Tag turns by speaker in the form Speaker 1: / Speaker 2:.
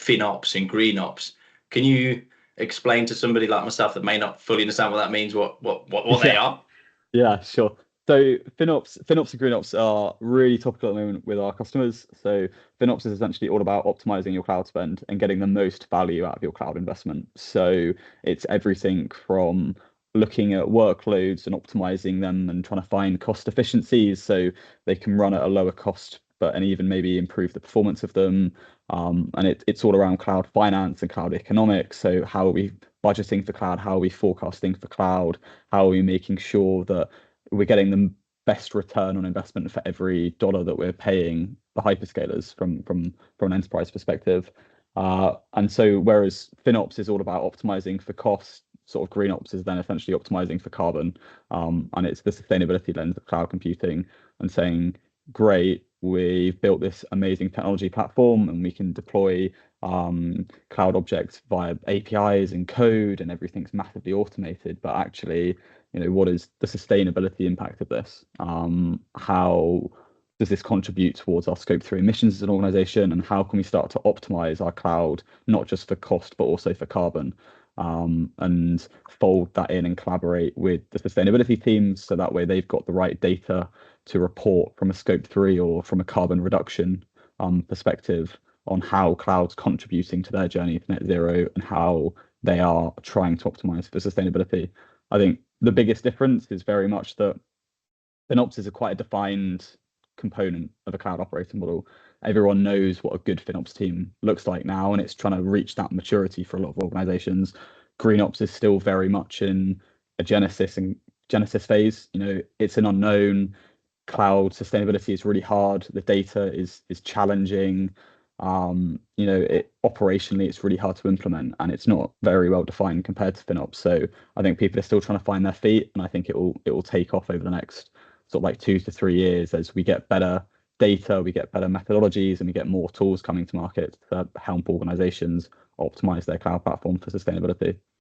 Speaker 1: FinOps and GreenOps. Can you explain to somebody like myself that may not fully understand what that means, what they
Speaker 2: Yeah,
Speaker 1: are?
Speaker 2: yeah, sure. So FinOps and GreenOps are really topical at the moment with our customers. So FinOps is essentially all about optimizing your cloud spend and getting the most value out of your cloud investment. So it's everything from looking at workloads and optimizing them and trying to find cost efficiencies so they can run at a lower cost, but and even maybe improve the performance of them. And it's all around cloud finance and cloud economics. So how are we budgeting for cloud? How are we forecasting for cloud? How are we making sure that we're getting the best return on investment for every dollar that we're paying the hyperscalers from an enterprise perspective? And so whereas FinOps is all about optimizing for cost, sort of GreenOps is then essentially optimizing for carbon. And it's the sustainability lens of cloud computing and saying, great, we've built this amazing technology platform and we can deploy cloud objects via APIs and code and everything's massively automated. But actually, what is the sustainability impact of this? How does this contribute towards our scope 3 emissions as an organization? And how can we start to optimize our cloud, not just for cost, but also for carbon? And fold that in and collaborate with the sustainability teams so that way they've got the right data to report from a scope 3 or from a carbon reduction perspective on how cloud's contributing to their journey to net zero and how they are trying to optimize for sustainability. I think the biggest difference is very much that FinOps is a quite a defined component of a cloud operating model. Everyone knows what a good FinOps team looks like now, and it's trying to reach that maturity for a lot of organizations. GreenOps is still very much in a genesis phase. It's an unknown. Cloud sustainability is really hard. The data is challenging. Operationally it's really hard to implement and it's not very well defined compared to FinOps. So I think people are still trying to find their feet, and I think it will take off over the next sort of like 2 to 3 years as we get better data, we get better methodologies, and we get more tools coming to market to help organizations optimize their cloud platform for sustainability.